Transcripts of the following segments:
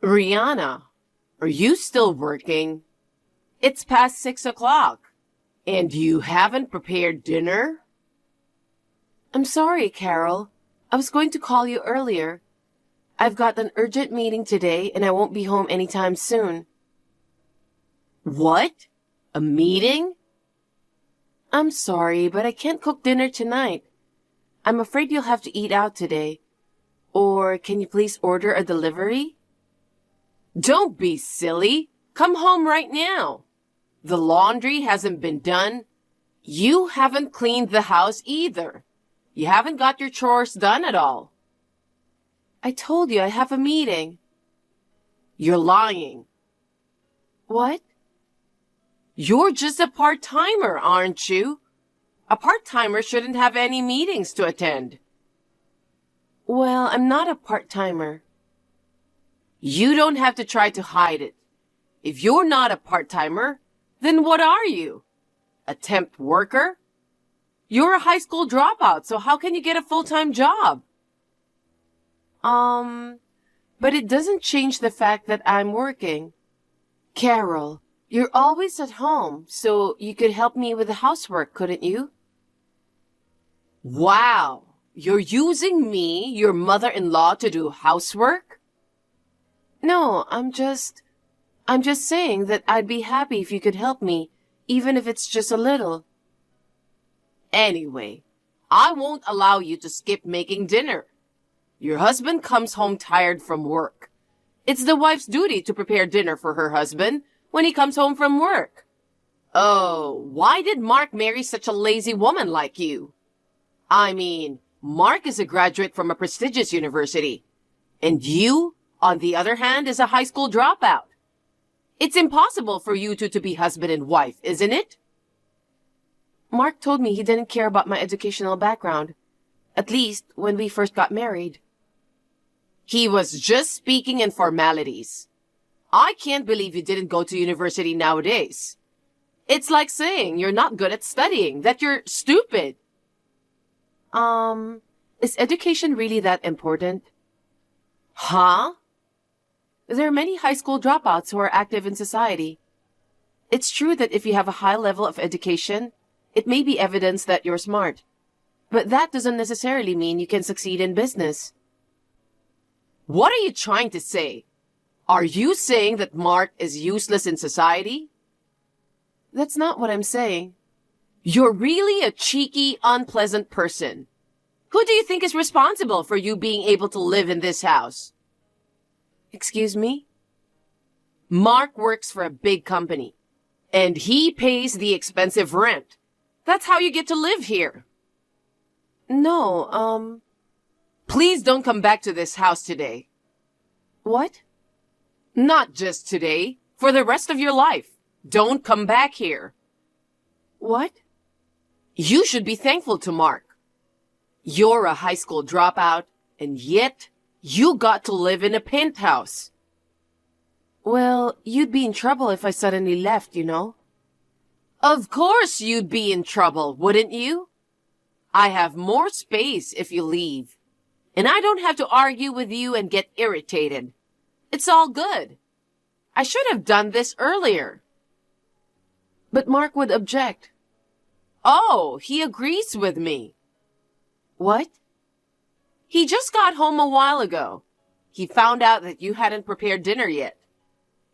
Rihanna, are you still working? It's past 6 o'clock, and you haven't prepared dinner? I'm sorry, Carol. I was going to call you earlier. I've got an urgent meeting today, and I won't be home anytime soon. What? A meeting? I'm sorry, but I can't cook dinner tonight. I'm afraid you'll have to eat out today. Or can you please order a delivery? Don't be silly. Come home right now. The laundry hasn't been done. You haven't cleaned the house either. You haven't got your chores done at all. I told you I have a meeting. You're lying. What? You're just a part-timer, aren't you? A part-timer shouldn't have any meetings to attend. Well, I'm not a part-timer. You don't have to try to hide it. If you're not a part-timer, then what are you? A temp worker? You're a high school dropout, so how can you get a full-time job? But it doesn't change the fact that I'm working. Carol, you're always at home, so you could help me with the housework, couldn't you? Wow, you're using me, your mother-in-law, to do housework? No, I'm just saying that I'd be happy if you could help me, even if it's just a little. Anyway, I won't allow you to skip making dinner. Your husband comes home tired from work. It's the wife's duty to prepare dinner for her husband when he comes home from work. Oh, why did Mark marry such a lazy woman like you? I mean, Mark is a graduate from a prestigious university, and you, on the other hand, is a high school dropout. It's impossible for you two to be husband and wife, isn't it? Mark told me he didn't care about my educational background, at least when we first got married. He was just speaking in formalities. I can't believe you didn't go to university nowadays. It's like saying you're not good at studying, that you're stupid. Is education really that important? Huh? There are many high school dropouts who are active in society. It's true that if you have a high level of education, it may be evidence that you're smart. But that doesn't necessarily mean you can succeed in business. What are you trying to say? Are you saying that Mark is useless in society? That's not what I'm saying. You're really a cheeky, unpleasant person. Who do you think is responsible for you being able to live in this house? Excuse me? Mark works for a big company, and he pays the expensive rent. That's how you get to live here. No, Please don't come back to this house today. What? Not just today. For the rest of your life. Don't come back here. What? You should be thankful to Mark. You're a high school dropout, and yet you got to live in a penthouse. Well, you'd be in trouble if I suddenly left, you know. Of course you'd be in trouble, wouldn't you? I have more space if you leave. And I don't have to argue with you and get irritated. It's all good. I should have done this earlier. But Mark would object. Oh, he agrees with me. What? He just got home a while ago. He found out that you hadn't prepared dinner yet.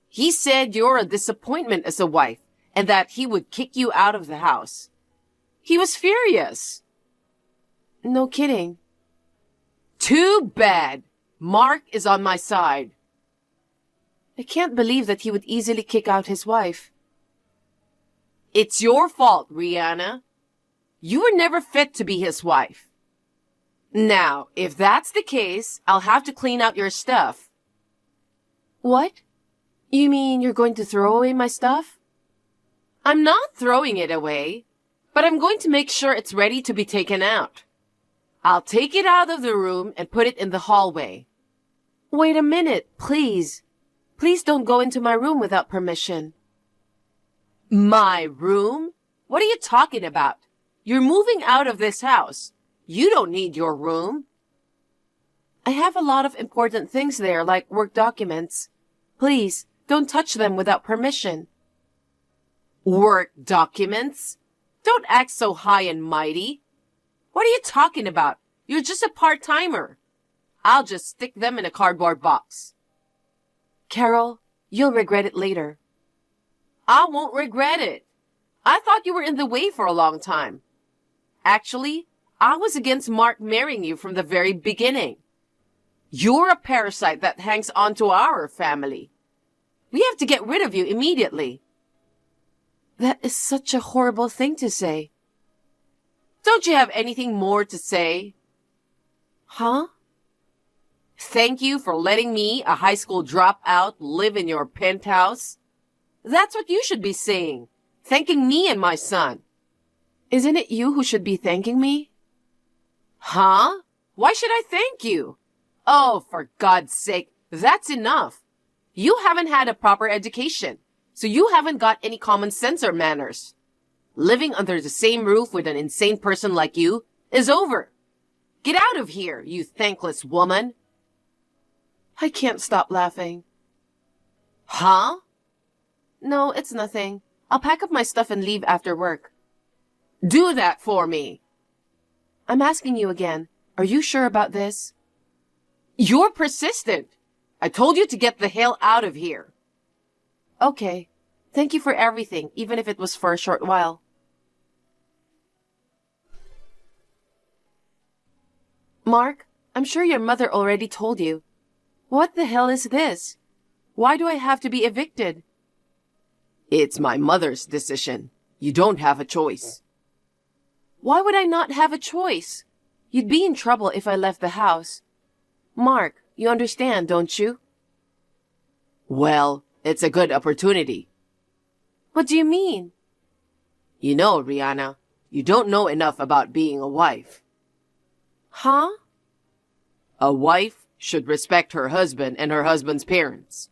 He said you're a disappointment as a wife and that he would kick you out of the house. He was furious. No kidding. Too bad. Mark is on my side. I can't believe that he would easily kick out his wife. It's your fault, Rihanna. You were never fit to be his wife. Now, if that's the case, I'll have to clean out your stuff. What? You mean you're going to throw away my stuff? I'm not throwing it away, but I'm going to make sure it's ready to be taken out. I'll take it out of the room and put it in the hallway. Wait a minute, please. Please don't go into my room without permission. My room? What are you talking about? You're moving out of this house. You don't need your room. I have a lot of important things there, like work documents. Please, don't touch them without permission. Work documents? Don't act so high and mighty. What are you talking about? You're just a part-timer. I'll just stick them in a cardboard box. Carol, you'll regret it later. I won't regret it. I thought you were in the way for a long time. Actually, I was against Mark marrying you from the very beginning. You're a parasite that hangs on to our family. We have to get rid of you immediately. That is such a horrible thing to say. Don't you have anything more to say? Huh? Thank you for letting me, a high school dropout, live in your penthouse. That's what you should be saying. Thanking me and my son. Isn't it you who should be thanking me? Huh? Why should I thank you? Oh, for God's sake, that's enough. You haven't had a proper education, so you haven't got any common sense or manners. Living under the same roof with an insane person like you is over. Get out of here, you thankless woman. I can't stop laughing. Huh? No, it's nothing. I'll pack up my stuff and leave after work. Do that for me. I'm asking you again. Are you sure about this? You're persistent. I told you to get the hell out of here. Okay. Thank you for everything, even if it was for a short while. Mark, I'm sure your mother already told you. What the hell is this? Why do I have to be evicted? It's my mother's decision. You don't have a choice. Why would I not have a choice? You'd be in trouble if I left the house. Mark, you understand, don't you? Well, it's a good opportunity. What do you mean? You know, Rihanna, you don't know enough about being a wife. Huh? A wife should respect her husband and her husband's parents.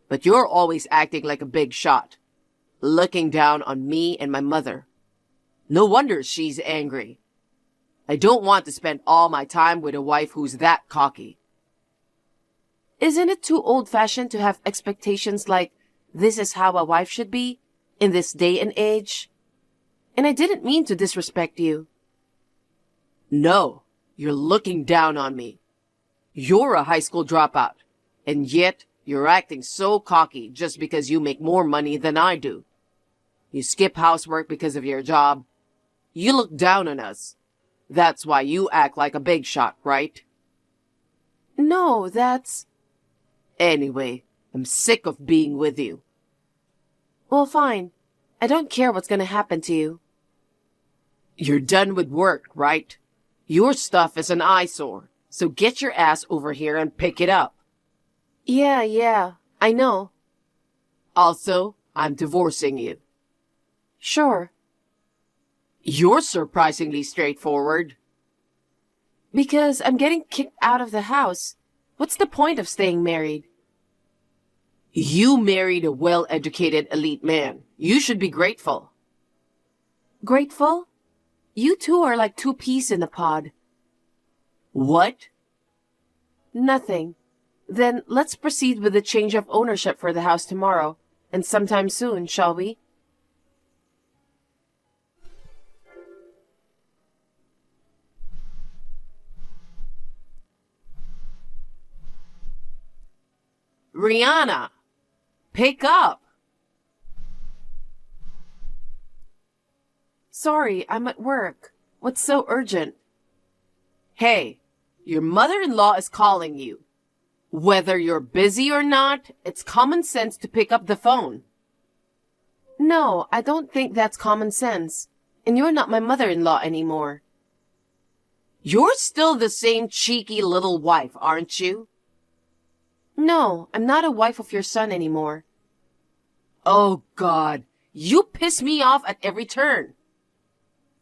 But you're always acting like a big shot, looking down on me and my mother. No wonder she's angry. I don't want to spend all my time with a wife who's that cocky. Isn't it too old-fashioned to have expectations like, this is how a wife should be, in this day and age? And I didn't mean to disrespect you. No, you're looking down on me. You're a high school dropout, and yet you're acting so cocky just because you make more money than I do. You skip housework because of your job. You look down on us. That's why you act like a big shot, right? No, that's... Anyway, I'm sick of being with you. Well, fine. I don't care what's gonna happen to you. You're done with work, right? Your stuff is an eyesore, so get your ass over here and pick it up. Yeah, I know. Also, I'm divorcing you. Sure. You're surprisingly straightforward. Because I'm getting kicked out of the house. What's the point of staying married? You married a well-educated elite man. You should be grateful. Grateful? You two are like two peas in a pod. What? Nothing. Then let's proceed with the change of ownership for the house tomorrow, and sometime soon, shall we? Rihanna, pick up. Sorry, I'm at work. What's so urgent? Hey, your mother-in-law is calling you. Whether you're busy or not, it's common sense to pick up the phone. No, I don't think that's common sense. And you're not my mother-in-law anymore. You're still the same cheeky little wife, aren't you? No, I'm not a wife of your son anymore. Oh, God, you piss me off at every turn.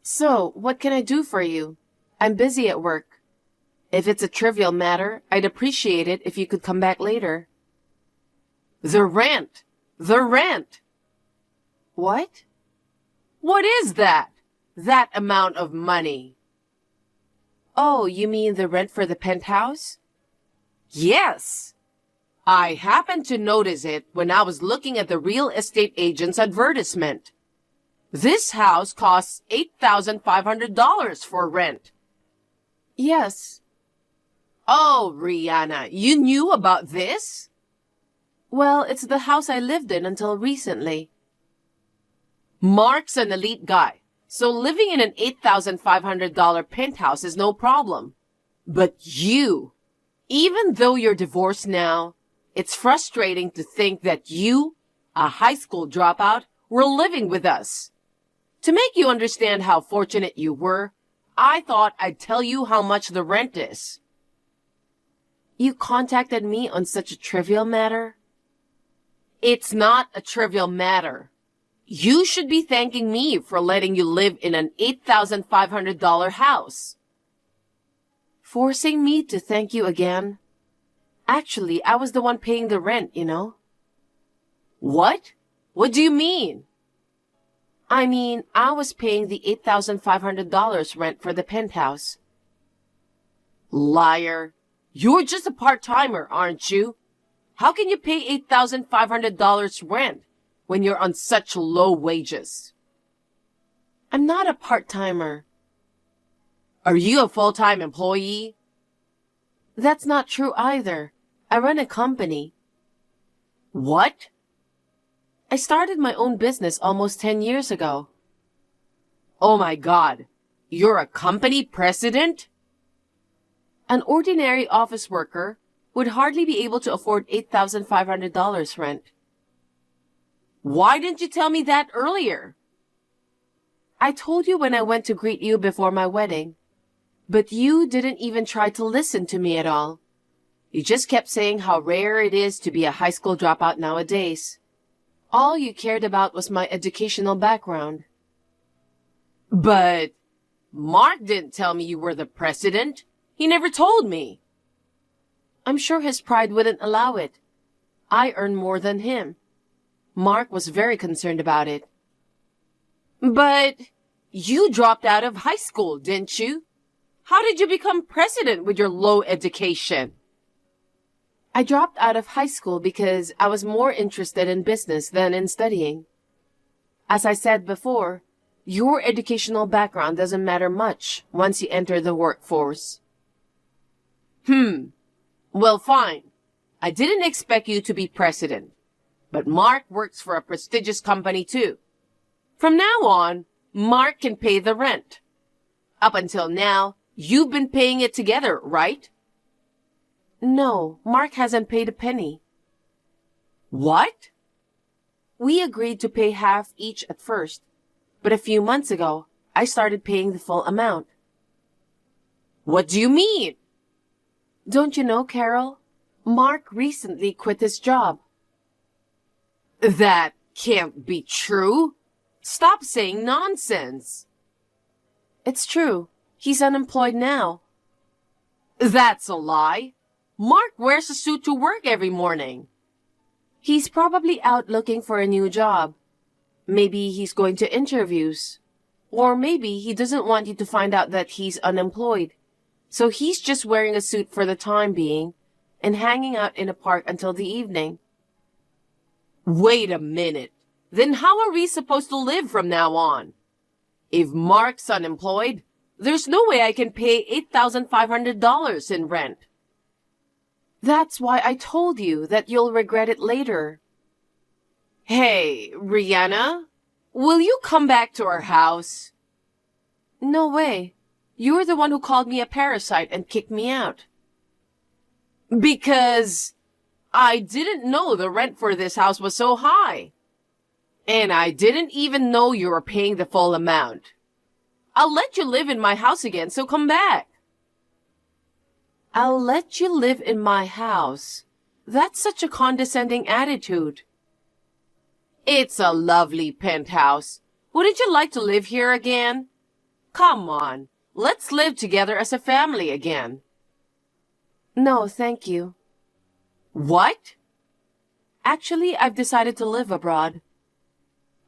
So, what can I do for you? I'm busy at work. If it's a trivial matter, I'd appreciate it if you could come back later. The rent! The rent! What? What is that? That amount of money? Oh, you mean the rent for the penthouse? Yes! I happened to notice it when I was looking at the real estate agent's advertisement. This house costs $8,500 for rent. Yes. Oh, Rihanna, you knew about this? Well, it's the house I lived in until recently. Mark's an elite guy, so living in an $8,500 penthouse is no problem. But you, even though you're divorced now, it's frustrating to think that you, a high school dropout, were living with us. To make you understand how fortunate you were, I thought I'd tell you how much the rent is. You contacted me on such a trivial matter? It's not a trivial matter. You should be thanking me for letting you live in an $8,500 house. Forcing me to thank you again? Actually, I was the one paying the rent, you know. What? What do you mean? I mean, I was paying the $8,500 rent for the penthouse. Liar. You're just a part-timer, aren't you? How can you pay $8,500 rent when you're on such low wages? I'm not a part-timer. Are you a full-time employee? That's not true either. I run a company. What? I started my own business almost 10 years ago. Oh my God. You're a company president? An ordinary office worker would hardly be able to afford $8,500 rent. Why didn't you tell me that earlier? I told you when I went to greet you before my wedding. But you didn't even try to listen to me at all. You just kept saying how rare it is to be a high school dropout nowadays. All you cared about was my educational background. But Mark didn't tell me you were the president. He never told me. I'm sure his pride wouldn't allow it. I earn more than him. Mark was very concerned about it. But you dropped out of high school, didn't you? How did you become president with your low education? I dropped out of high school because I was more interested in business than in studying. As I said before, your educational background doesn't matter much once you enter the workforce. Well, fine. I didn't expect you to be president. But Mark works for a prestigious company too. From now on, Mark can pay the rent. Up until now, you've been paying it together, right? No, Mark hasn't paid a penny. What? We agreed to pay half each at first, but a few months ago, I started paying the full amount. What do you mean? Don't you know, Carol? Mark recently quit his job. That can't be true. Stop saying nonsense. It's true. He's unemployed now. That's a lie. Mark wears a suit to work every morning. He's probably out looking for a new job. Maybe he's going to interviews. Or maybe he doesn't want you to find out that he's unemployed. So he's just wearing a suit for the time being and hanging out in a park until the evening. Wait a minute. Then how are we supposed to live from now on? If Mark's unemployed, there's no way I can pay $8,500 in rent. That's why I told you that you'll regret it later. Hey, Rihanna, will you come back to our house? No way. You're the one who called me a parasite and kicked me out. Because I didn't know the rent for this house was so high. And I didn't even know you were paying the full amount. I'll let you live in my house again, so come back. I'll let you live in my house. That's such a condescending attitude. It's a lovely penthouse. Wouldn't you like to live here again? Come on, let's live together as a family again. No, thank you. What? Actually, I've decided to live abroad.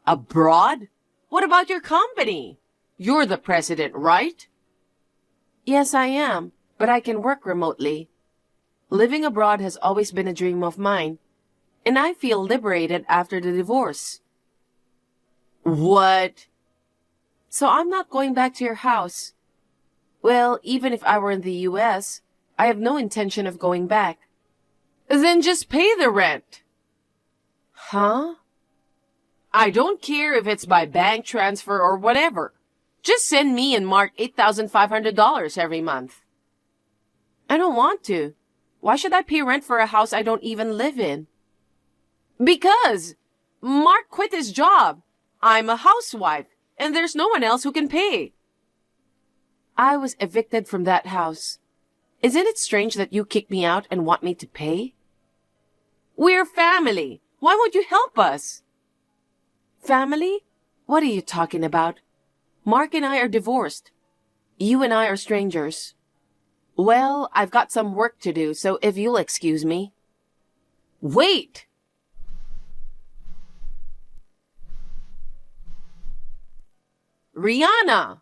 Abroad? What about your company? You're the president, right? Yes, I am, but I can work remotely. Living abroad has always been a dream of mine, and I feel liberated after the divorce. What? So I'm not going back to your house. Well, even if I were in the US, I have no intention of going back. Then just pay the rent. Huh? I don't care if it's by bank transfer or whatever. Just send me and Mark $8,500 every month. I don't want to. Why should I pay rent for a house I don't even live in? Because Mark quit his job. I'm a housewife, and there's no one else who can pay. I was evicted from that house. Isn't it strange that you kicked me out and want me to pay? We're family. Why won't you help us? Family? What are you talking about? Mark and I are divorced. You and I are strangers. Well, I've got some work to do, so if you'll excuse me. Wait! Rihanna!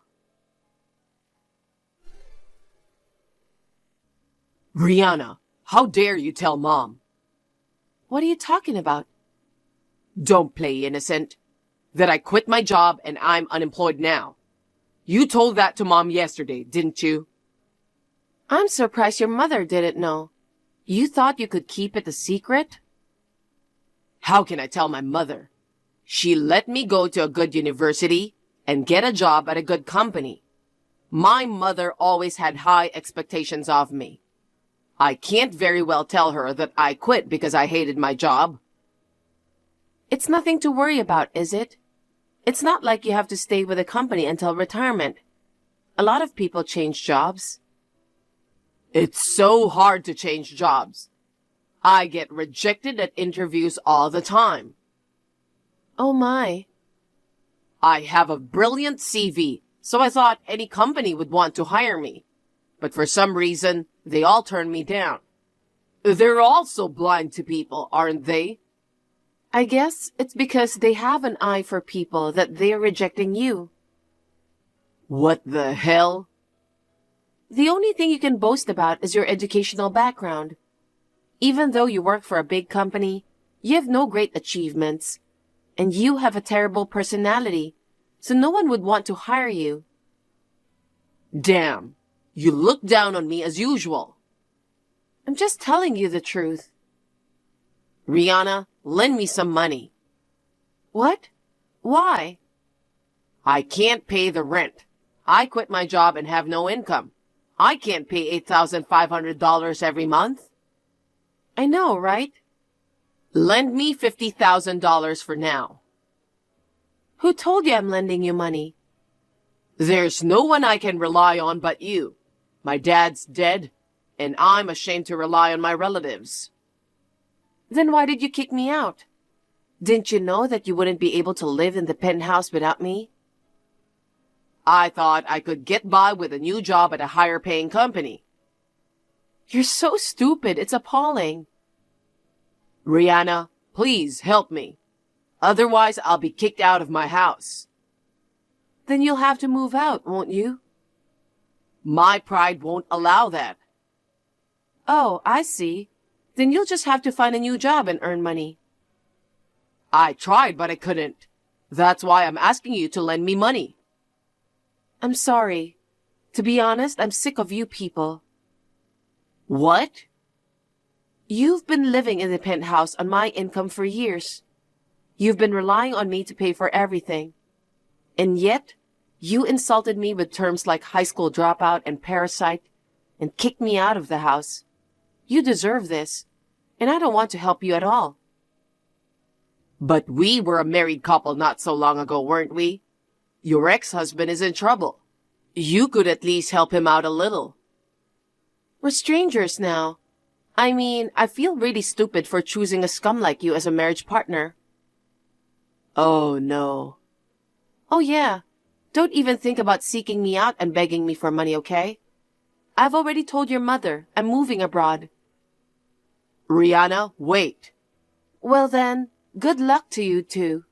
Rihanna, how dare you tell Mom? What are you talking about? Don't play innocent. That I quit my job and I'm unemployed now. You told that to Mom yesterday, didn't you? I'm surprised your mother didn't know. You thought you could keep it a secret? How can I tell my mother? She let me go to a good university and get a job at a good company. My mother always had high expectations of me. I can't very well tell her that I quit because I hated my job. It's nothing to worry about, is it? It's not like you have to stay with a company until retirement. A lot of people change jobs. It's so hard to change jobs. I get rejected at interviews all the time. Oh my. I have a brilliant CV, so I thought any company would want to hire me. But for some reason, they all turn me down. They're also blind to people, aren't they? I guess it's because they have an eye for people that they're rejecting you. What the hell? The only thing you can boast about is your educational background. Even though you work for a big company, you have no great achievements. And you have a terrible personality, so no one would want to hire you. Damn, you look down on me as usual. I'm just telling you the truth. Rihanna, lend me some money. What? Why? I can't pay the rent. I quit my job and have no income. I can't pay $8,500 every month. I know, right? Lend me $50,000 for now. Who told you I'm lending you money? There's no one I can rely on but you. My dad's dead, and I'm ashamed to rely on my relatives. Then why did you kick me out? Didn't you know that you wouldn't be able to live in the penthouse without me? I thought I could get by with a new job at a higher paying company. You're so stupid, it's appalling. Rihanna, please help me. Otherwise, I'll be kicked out of my house. Then you'll have to move out, won't you? My pride won't allow that. Oh, I see. Then you'll just have to find a new job and earn money. I tried, but I couldn't. That's why I'm asking you to lend me money. I'm sorry. To be honest, I'm sick of you people. What? You've been living in the penthouse on my income for years. You've been relying on me to pay for everything. And yet, you insulted me with terms like high school dropout and parasite and kicked me out of the house. You deserve this, and I don't want to help you at all. But we were a married couple not so long ago, weren't we? Your ex-husband is in trouble. You could at least help him out a little. We're strangers now. I mean, I feel really stupid for choosing a scum like you as a marriage partner. Oh, no. Oh, yeah. Don't even think about seeking me out and begging me for money, okay? I've already told your mother I'm moving abroad. Rihanna, wait. Well then, good luck to you two.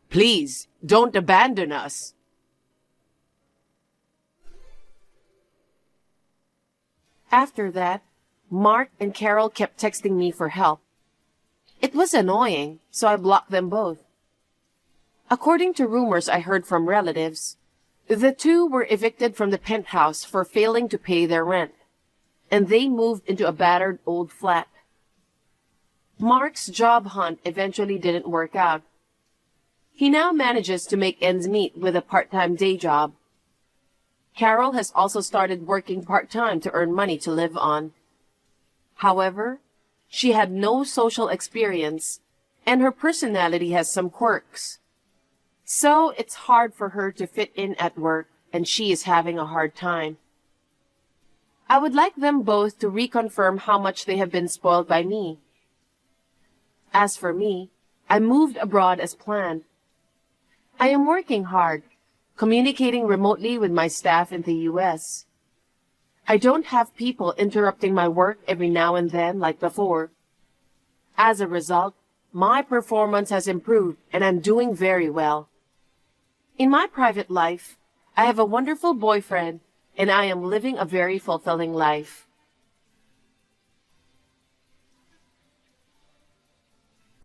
Please, don't abandon us. After that, Mark and Carol kept texting me for help. It was annoying, so I blocked them both. According to rumors I heard from relatives, the two were evicted from the penthouse for failing to pay their rent, and they moved into a battered old flat. Mark's job hunt eventually didn't work out. He now manages to make ends meet with a part-time day job. Carol has also started working part-time to earn money to live on. However, she had no social experience, and her personality has some quirks. So it's hard for her to fit in at work, and she is having a hard time. I would like them both to reconfirm how much they have been spoiled by me. As for me, I moved abroad as planned. I am working hard, communicating remotely with my staff in the US. I don't have people interrupting my work every now and then like before. As a result, my performance has improved and I'm doing very well. In my private life, I have a wonderful boyfriend and I am living a very fulfilling life.